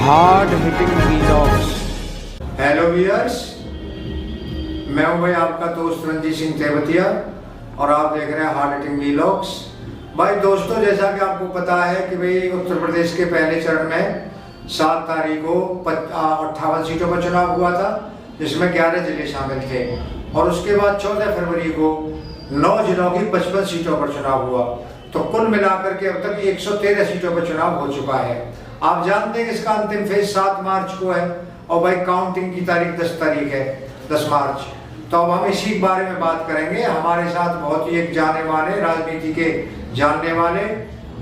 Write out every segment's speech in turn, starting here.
Hard hitting vlogs. Hello viewers, मैं हूं भाई आपका दोस्त रंजीत सिंह तेवतिया और आप देख रहे हैं हार्ड हिटिंग व्लॉग्स। भाई दोस्तों, जैसा कि आपको पता है कि भाई उत्तर प्रदेश के पहले चरण में 7 तारीख को 58 सीटों पर चुनाव हुआ था, जिसमें 11 जिले शामिल थे। और उसके बाद 14 फरवरी को 9 जिलों की 55 सीटों पर चुनाव हुआ। तो कुल मिलाकर के अब तक 113 सीटों पर चुनाव हो चुका है। आप जानते हैं इसका अंतिम फेज 7 मार्च को है और भाई काउंटिंग की तारीख 10 तारीख है, 10 मार्च। तो अब हम इसी बारे में बात करेंगे। हमारे साथ बहुत ही एक जाने माने राजनीति के जानने वाले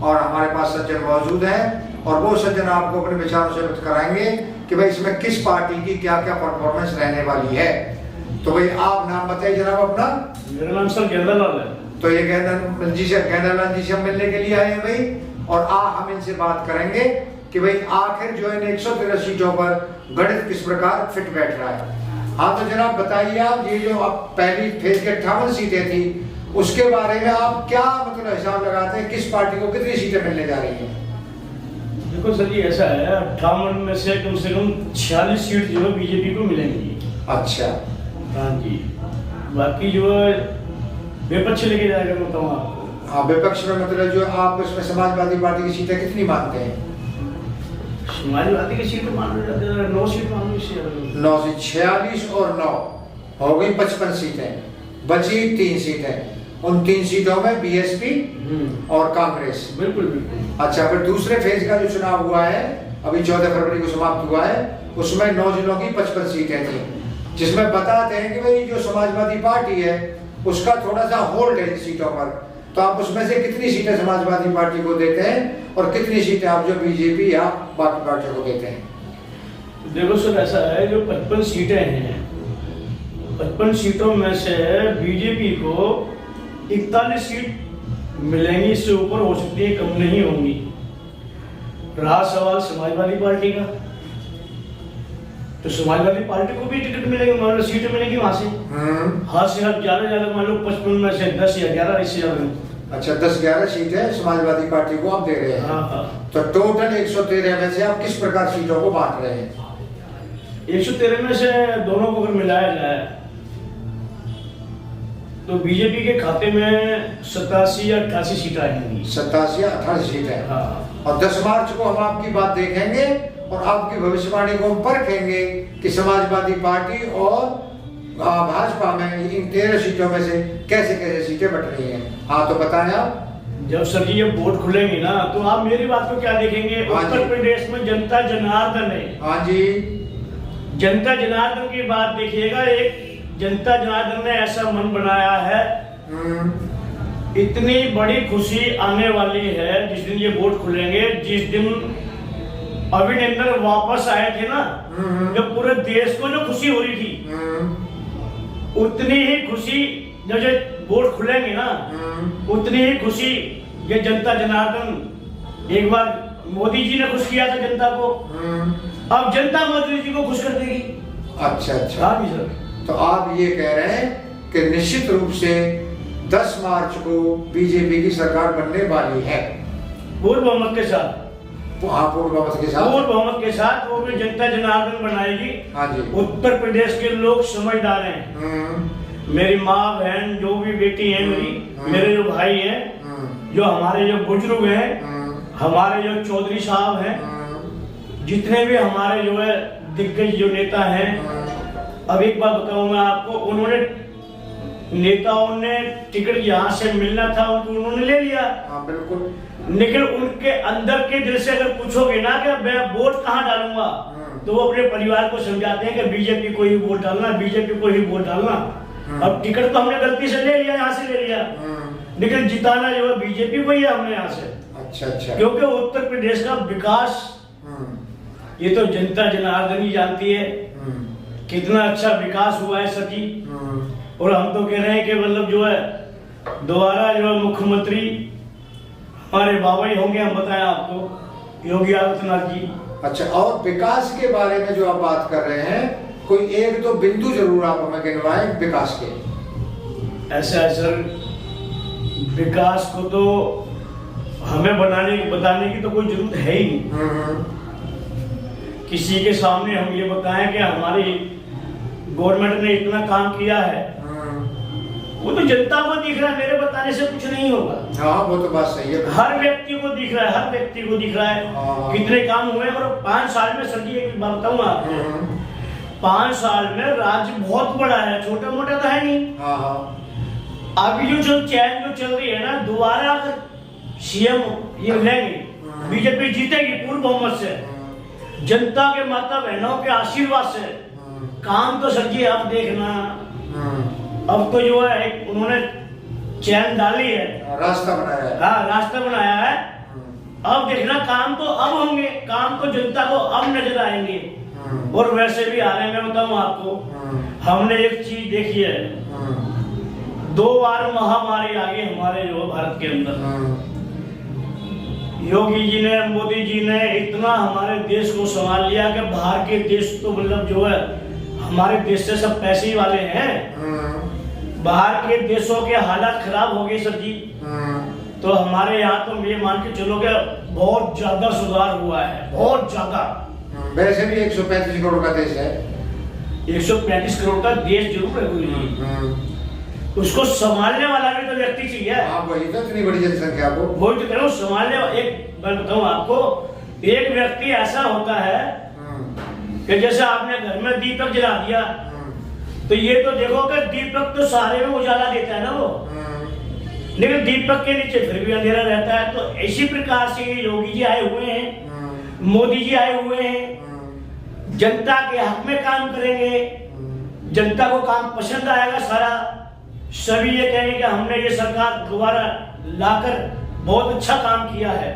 और हमारे पास सज्जन मौजूद हैं, और वो सज्जन आपको अपने विचारों से अवगत कराएंगे कि भाई इसमें किस पार्टी की क्या क्या परफॉर्मेंस रहने वाली है। तो भाई आप नाम बताइए जनाब अपना। मेरा नाम सर गेंदालाल है। तो ये गेंदालाल जी से हम मिलने के लिए आए हैं भाई, और हम इनसे बात करेंगे कि भाई आखिर जो इन 113 सीटों पर गणित किस प्रकार फिट बैठ रहा है। हाँ तो जनाब बताइए, आप ये जो आप पहली फेज की 58 सीटें थी, उसके बारे में आप क्या मतलब हिसाब लगाते हैं, किस पार्टी को कितनी सीटें मिलने जा रही हैं? देखो सर जी, ऐसा है 58 में से कम 46 सीट जो है बीजेपी को मिलेंगी। अच्छा, हाँ जी। बाकी जो है विपक्ष लेके जाएगा, मैं बताऊँ आपको। हाँ, विपक्ष में मतलब जो आप इसमें समाजवादी पार्टी की सीटें कितनी मानते हैं? समाजवादी की सीट मान लो 9 सीट मान लो। 9 से 46 और 9 हो गई 55 सीटें, बची 3 सीटें। उन 3 सीटों में बीएसपी और कांग्रेस। बिल्कुल बिल्कुल। अच्छा, फिर दूसरे फेज का जो चुनाव हुआ है अभी 14 फरवरी को समाप्त हुआ है, उसमें 9 जिलों की 55 सीटें थी, जिसमें बताते हैं कि भाई जो समाजवादी पार्टी है उसका थोड़ा सा होल्ड है सीटों पर। तो आप उसमें से कितनी सीटें समाजवादी पार्टी को देते हैं और कितनी सीटें आप जो बीजेपी या बाकी पार्टियों को देते हैं? देखो सर, ऐसा है जो 55 सीटें हैं, 55 सीटों में से बीजेपी को 41 सीट मिलेंगी, इससे ऊपर हो सकती है, कम नहीं होंगी। रहा सवाल समाजवादी पार्टी का, तो समाजवादी पार्टी को भी टिकट मिलेगी, मान लो सीटें मिलेंगी वहां से। हाथ से हाथ ज्यादा मान लो 55 में से 10 या 11, इससे ज्यादा। अच्छा, 10-11 सीटें समाजवादी पार्टी को आप दे रहे हैं। हाँ। तो टोटल 113 में से आप किस प्रकार सीटों को बांट रहे हैं? 113 में से दोनों को अगर मिलाया जाए तो बीजेपी के खाते में 87 या 88 सीटें आएंगी। 87 या 88 सीटें। हाँ। और 10 मार्च को हम आपकी बात देखेंगे और आपकी भविष्यवाणी को हम परखेंगे कि समाजवादी पार्टी और भाजपा में इन 13 सीटों में से कैसे कैसे सीटें बट रही हैं। हाँ तो बताएं आप। जब सर जी ये वोट खुलेंगे ना, तो आप मेरी बात को क्या देखेंगे? उत्तर प्रदेश में जनता जनार्दन है। हाँ जी, जनता जनार्दन की बात देखिएगा। एक जनता जनार्दन ने ऐसा मन बनाया है, इतनी बड़ी खुशी आने वाली है जिस दिन ये वोट खुलेंगे। जिस दिन अभिनंदन वापस आए थे ना, जब पूरे देश को जो खुशी हो रही थी, उतनी ही खुशी जब ये वोट खुलेंगे ना, उतनी ही खुशी ये जनता जनार्दन, एक बार मोदी जी ने खुश किया था जनता को, अब जनता मोदी जी को खुश कर देगी। अच्छा अच्छा। हाँ जी सर। तो आप ये कह रहे हैं कि निश्चित रूप से 10 मार्च को बीजेपी की सरकार बनने वाली है, पूर्ण बहुमत के साथ। हाँ, पूर्ण बहुमत के साथ। पूर्ण बहुमत के साथ वो भी जनता जनार्दन बनाएगी। हाँ जी। उत्तर प्रदेश के लोग समझदार हैं। मेरी माँ बहन जो भी बेटी है मेरे जो भाई हैं, जो हमारे जो बुजुर्ग हैं, हमारे जो चौधरी साहब हैं, जितने भी हमारे जो है दिग्गज जो नेता हैं। अब एक बात बताऊं मैं आपको, उन्होंने नेताओं ने टिकट यहाँ से मिलना था उनको, उन्होंने ले लिया। हाँ बिल्कुल। लेकिन उनके अंदर के दिल से अगर पूछोगे ना कि मैं वोट कहाँ डालूंगा, तो वो अपने परिवार को समझाते हैं कि बीजेपी को ही वोट डालना, बीजेपी को ही वोट डालना। अब टिकट तो हमने गलती से ले लिया, यहाँ से ले लिया, लेकिन जिताना जो है बीजेपी को ही है हमने यहाँ से। अच्छा अच्छा। क्योंकि उत्तर प्रदेश का विकास ये तो जनता जनार्दन ही जानती है कितना अच्छा विकास हुआ है सर जी। और हम तो कह रहे हैं कि मतलब जो है दोबारा जो है मुख्यमंत्री हमारे बाबा ही होंगे, हम बताएं आपको, योगी आदित्यनाथ जी। अच्छा, और विकास के बारे में जो आप बात कर रहे हैं, कोई एक दो बिंदु जरूर आप हमें गिनवाएं विकास के। ऐसा है सर, विकास को तो हमें बताने की तो कोई जरूरत है ही नहीं। किसी के सामने हम ये बताएं कि हमारी गवर्नमेंट ने इतना काम किया है, वो तो जनता को दिख रहा है, मेरे बताने से कुछ नहीं होगा। हाँ वो तो बात सही है, हर व्यक्ति को दिख रहा है, हर व्यक्ति को दिख रहा है कितने काम हुए। और 5 साल में सर जी एक बात बताऊँ आपको, 5 साल में राज्य बहुत बड़ा है, छोटा मोटा तो है नहीं। अभी जो चैन जो चल रही है ना, दोबारा अगर सीएम ये लेंगे, बीजेपी जीतेगी पूर्ण बहुमत से, जनता के माता बहनों के आशीर्वाद से। काम तो सर जी आप देखना, अब तो जो है उन्होंने चैन डाली है, रास्ता बनाया है। हाँ रास्ता बनाया है। अब देखना काम तो अब होंगे, काम तो जनता को अब नजर आएंगे। और वैसे भी आ रहे हैं, मैं बताऊं आपको, हमने एक चीज देखी है, 2 बार महामारी आ गई हमारे जो भारत के अंदर। योगी जी ने, मोदी जी ने इतना हमारे देश को संभाल लिया कि बाहर के देश तो मतलब जो है हमारे देश से सब पैसे ही वाले हैं। बाहर के देशों के हालात खराब हो गए सर जी, तो हमारे यहाँ तो ये मान के चलो कि बहुत ज्यादा सुधार हुआ है, बहुत ज्यादा। वैसे भी 135 करोड़ का देश है, 135 करोड़ का देश जरूर है, उसको संभालने वाला भी तो व्यक्ति चाहिए। आप वही तो इतनी बड़ी जनसंख्या को, वही तो कह रहा हूँ, संभालने। एक मैं बताऊँ आपको, एक व्यक्ति ऐसा होता है कि जैसे आपने घर में दीपक जला दिया, तो ये तो देखो कि दीपक तो सारे में उजाला देता है ना वो, लेकिन दीपक के नीचे फिर भी अंधेरा रहता है। तो इसी प्रकार से योगी जी आए हुए हैं, मोदी जी आए हुए हैं, जनता के हक में काम करेंगे, जनता को काम पसंद आएगा सारा। सभी ये कहेंगे कि हमने ये सरकार दोबारा लाकर बहुत अच्छा काम किया है।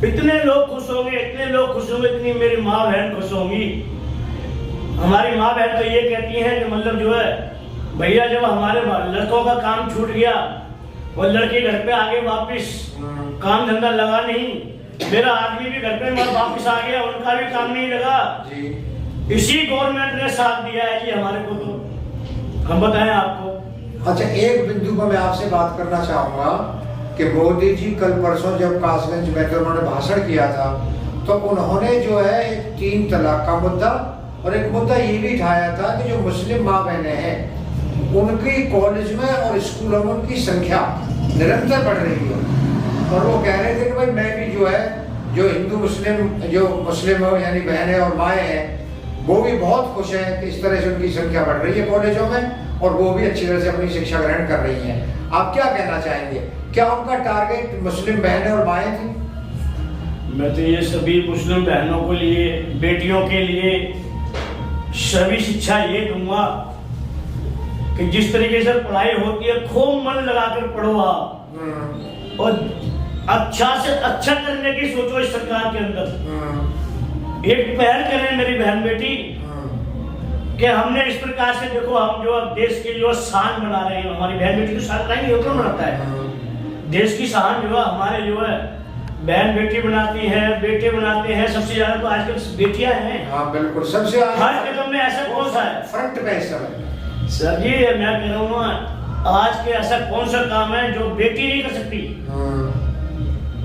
इतने लोग खुश होंगे, इतने लोग खुश होंगे, इतनी मेरी माँ बहन खुश होंगी। हमारी माँ बहन तो ये कहती हैं कि मतलब जो है भैया जब हमारे लड़कों का काम छूट गया, वो लड़के घर पे आगे वापस काम धंधा लगा नहीं, मेरा आदमी भी घर पे वापस आ गया, उनका भी काम नहीं लगा जी। इसी गवर्नमेंट ने साथ दिया है जी हमारे को, तो हम बताएं आपको। अच्छा, एक बिंदु पर मैं आपसे बात करना चाहूंगा कि मोदी जी कल परसों जब कासगंज में तो उन्होंने भाषण किया था, तो उन्होंने जो है एक 3 तलाक का मुद्दा और एक मुद्दा ये भी उठाया था कि जो मुस्लिम माँ बहनें हैं उनकी कॉलेज में और स्कूलों में उनकी संख्या निरंतर बढ़ रही है। और वो कह रहे थे कि भाई मैं भी जो है जो हिंदू मुस्लिम जो मुस्लिम यानी बहनें और माएँ हैं वो भी बहुत खुश हैं कि इस तरह से उनकी संख्या बढ़ रही है कॉलेजों में, और वो भी अच्छी तरह से अपनी शिक्षा ग्रहण कर रही हैं। आप क्या कहना चाहेंगे, क्या उनका टारगेट मुस्लिम बहनें और माएँ थी? मैं तो ये सभी मुस्लिम बहनों के लिए, बेटियों के लिए सभी शिक्षा ये दूंगा कि जिस तरीके से पढ़ाई होती है खूब मन लगाकर पढ़ो आप, और अच्छा से अच्छा करने की सोचो इस सरकार के अंदर। एक पहल करें मेरी बहन बेटी कि हमने इस प्रकार से देखो, हम जो देश की जो शान बना रहे हैं, हमारी बहन बेटी की शान नहीं होकर बनाता है देश की शान जो है हमारे जो है बहन बेटी बनाती है, बेटे बनाते हैं। सबसे ज्यादा तो आजकल बेटियां हैं। हाँ बिल्कुल, सबसे हर कदम में ऐसा कौन सा है फ्रंट पे इस समय सर जी, मैं कह रहा हूँ आज के ऐसा कौन सा काम है जो बेटी नहीं कर सकती।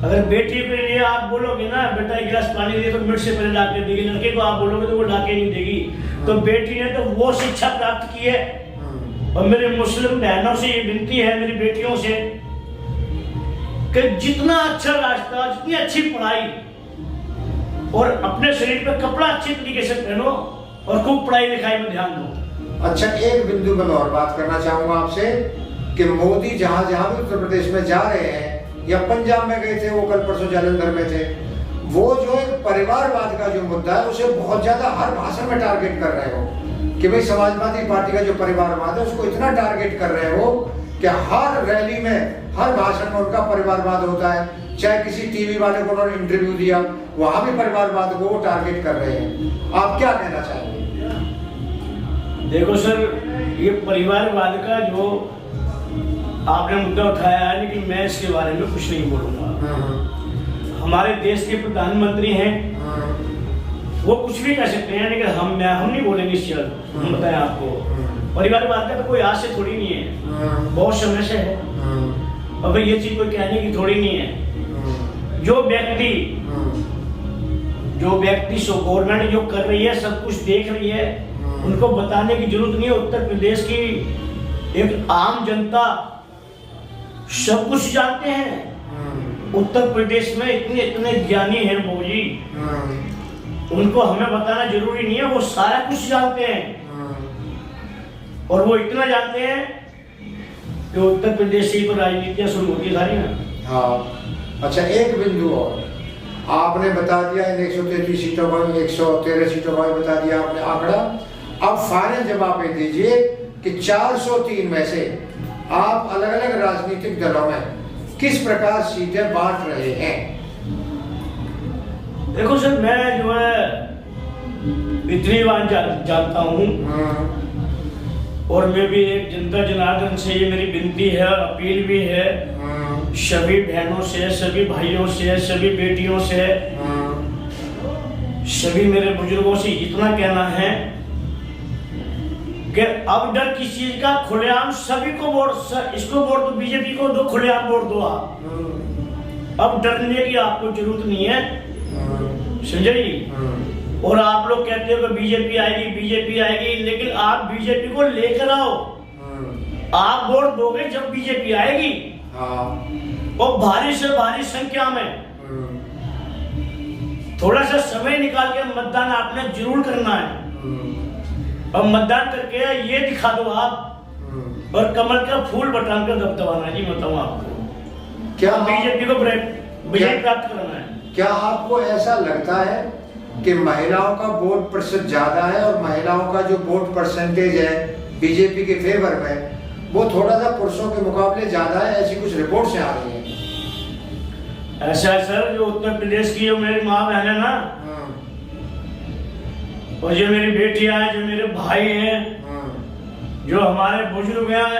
अगर बेटी के लिए आप बोलोगे ना बेटा 1 गिलास पानी दे तो मिनट से पहले ला के देगी, लड़के को आप बोलोगे तो वो ला के नहीं देगी। तो बेटी ने तो वो शिक्षा प्राप्त की है। और मेरे मुस्लिम बहनों से ये विनती है, मेरी बेटियों से, कि जितना अच्छा रास्ता, जितनी अच्छी पढ़ाई और अपने शरीर पे कपड़ा अच्छी तरीके से पहनो और खूब पढ़ाई लिखाई में ध्यान दो। अच्छा, एक बिंदु पर और बात करना चाहूंगा आपसे कि मोदी जहां जहां भी उत्तर प्रदेश में जा रहे हैं या पंजाब में गए थे, वो कल परसों जालंधर में थे, वो जो है परिवारवाद का जो मुद्दा है उसे बहुत ज्यादा हर भाषण में टारगेट कर रहे हो कि भाई समाजवादी पार्टी का जो परिवारवाद है उसको इतना टारगेट कर रहे हो कि हर रैली में, हर भाषण में उनका परिवारवाद होता है। चाहे किसी टीवी वाले को उन्होंने इंटरव्यू दिया, वहां भी परिवारवाद को वो टारगेट कर रहे हैं। आप क्या कहना चाहेंगे? देखो सर, ये परिवारवाद का जो आपने मुद्दा उठाया है, लेकिन मैं इसके बारे में कुछ नहीं बोलूंगा। हमारे देश के प्रधानमंत्री हैं, वो कुछ भी कह सकते हैं, लेकिन हम नहीं बोलेंगे इस चीज। हम बताएं आपको, परिवारवाद का तो कोई आज से थोड़ी नहीं है, बहुत समय से है। अब ये चीज कोई कहने की थोड़ी नहीं है। जो व्यक्ति जो व्यक्ति गवर्नमेंट जो कर रही है सब कुछ देख रही है, उनको बताने की जरूरत नहीं है। उत्तर प्रदेश की एक आम जनता सब कुछ जानते हैं। उत्तर प्रदेश में इतने इतने ज्ञानी हैं बाबू जी, उनको हमें बताना जरूरी नहीं है, वो सारा कुछ जानते हैं। और वो इतना जानते हैं कि उत्तर प्रदेश से ही तो राजनीतियां शुरू होती है सारी ना। हाँ, अच्छा एक बिंदु और आपने बता दिया इन 133 सीटों का, 113 सीटों का बता दिया आपने आंकड़ा। अब फाइनल जवाब दीजिए कि 403 में से आप अलग अलग राजनीतिक दलों में किस प्रकार सीटें बांट रहे हैं? देखो सर, मैं जो है इतनी बात जानता हूँ, और मैं भी एक जनता जनार्दन से ये मेरी विनती है और अपील भी है सभी बहनों से, सभी भाइयों से, सभी बेटियों से, सभी मेरे बुजुर्गों से इतना कहना है कि अब डर किस चीज का, खुलेआम सभी को वोट, इसको वोट दो, बीजेपी को दो, खुलेआम वोट दो आप। अब डरने की आपको जरूरत नहीं है, समझे जी। और आप लोग कहते हो कि बीजेपी आएगी, बीजेपी आएगी, लेकिन आप बीजेपी को लेकर आओ, आप वोट दोगे जब बीजेपी आएगी। और भारी से भारी संख्या में थोड़ा सा समय निकाल के मतदान आपने जरूर करना है। और मतदान करके ये दिखा दो आप, और कमल का फूल बटान कर दबदबाना जी, बताऊं आपको क्या बीजेपी को विजय प्राप्त करना है। क्या आपको ऐसा लगता है कि महिलाओं का वोट प्रतिशत ज्यादा है और महिलाओं का जो वोट परसेंटेज है बीजेपी के फेवर में वो थोड़ा सा पुरुषों के मुकाबले ज्यादा है, ऐसी कुछ रिपोर्ट से आ रही है? ऐसा है सर, जो उत्तर प्रदेश की जो मेरी माँ बहन है ना, और जो मेरी बेटियां हैं, जो मेरे भाई हैं, जो हमारे बुजुर्ग हैं,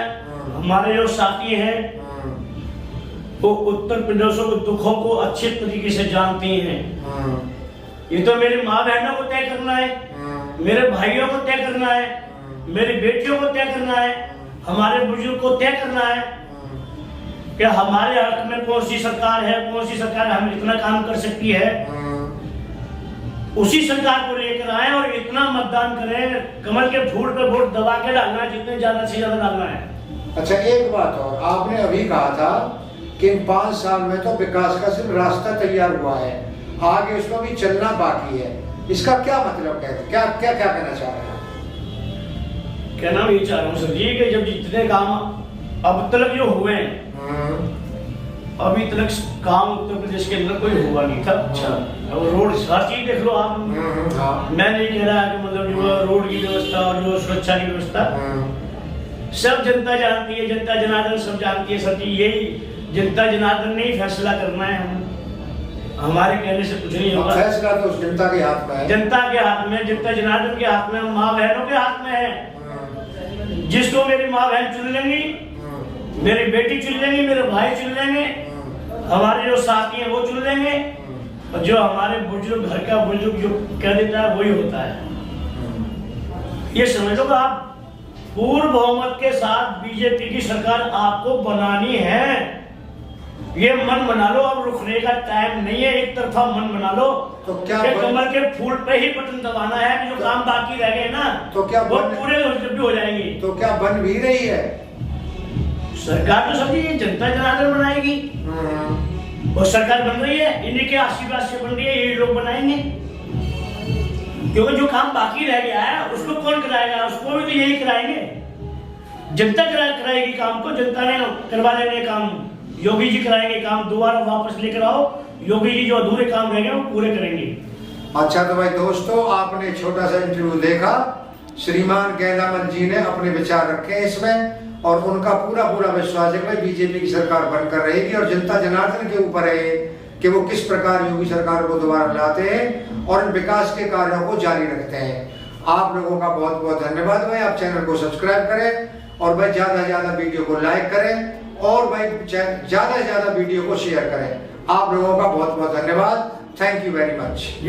हमारे जो साथी हैं, वो उत्तर प्रदेशों के दुखों को अच्छे तरीके से जानती हैं। ये तो मेरी माँ बहनों को तय करना है, मेरे भाइयों को तय करना है, मेरी बेटियों को तय करना है, हमारे बुजुर्ग को तय करना है कि हमारे हक में कौन सी सरकार है, कौन सी सरकार हमें इतना काम कर सकती है, उसी सरकार को लेकर आए और इतना मतदान करें। कमल के फूल पे वोट दबा के डालना, जितने ज्यादा से ज्यादा डालना है। अच्छा एक बात और, आपने अभी कहा था कि इन 5 साल में तो विकास का सिर्फ रास्ता तैयार हुआ है, आगे उसको भी चलना बाकी है। इसका क्या मतलब है, क्या क्या क्या कहना चाह रहे हैं? कहना ये चाह रहा हूँ सर जी कि जब जितने काम अब तक जो हुए हैं, अभी तक काम उत्तर प्रदेश के अंदर कोई हुआ नहीं था। अच्छा, अब रोड हर चीज देख लो आप। मैं नहीं कह रहा कि मतलब जो रोड की व्यवस्था और जो सुरक्षा की व्यवस्था सब जनता जानती है, जनता जनार्दन सब जानती है सर जी। यही जनता जनार्दन ने ही फैसला करना है, हमारे कहने से कुछ नहीं होगा। फैसला तो जनता के हाथ में है, जनता के हाथ में, जनता जनार्दन के हाथ में, माँ बहनों के हाथ में है। जिसको मेरी माँ बहन चुन लेंगी, मेरी बेटी चुन लेंगी, मेरे भाई चुन लेंगे, हमारे जो साथी हैं वो चुन लेंगे, और जो हमारे बुजुर्ग, घर का बुजुर्ग जो कह देता है वही होता है। ये समझ लो कि आप पूर्ण बहुमत के साथ बीजेपी की सरकार आपको बनानी है। ये मन बना लो, अब रुकने का टाइम नहीं है, एक तरफा मन बना लो। तो क्या कमल के फूल पे ही बटन दबाना है, जो तो काम बाकी रह गए ना तो क्या वो पूरे हो जाएंगे। तो क्या बन भी रही है सरकार? तो समझिए जनता जनार्दन बनाएगी, और सरकार बन रही है, इन्हीं के आशीर्वाद से बन रही है, ये लोग बनाएंगे। क्योंकि जो काम बाकी रह गया है उसको कौन कराएगा? उसको भी तो यही कराएंगे, जनता कराएगी काम को, जनता ने करवा लेंगे काम, योगी जी कराएंगे काम, दोबारा वापस लेकर आओ, योगी जी जो अधूरे काम रह गए वो पूरे करेंगे। अच्छा तो भाई दोस्तों, आपने छोटा सा इंटरव्यू देखा, श्रीमान गैंदामल जी ने अपने विचार रखे इसमें, और उनका पूरा विश्वास है कि बीजेपी की सरकार बनकर रहेगी, और जनता जनार्दन के ऊपर है कि वो किस प्रकार योगी सरकार को दोबारा लाते हैं और इन विकास के कार्यों को जारी रखते हैं। आप लोगों का बहुत बहुत धन्यवाद भाई। आप चैनल को सब्सक्राइब करें, और भाई ज्यादा से ज्यादा वीडियो को लाइक करें, और भाई ज्यादा से ज्यादा वीडियो को शेयर करें। आप लोगों का बहुत बहुत धन्यवाद। Thank you very much.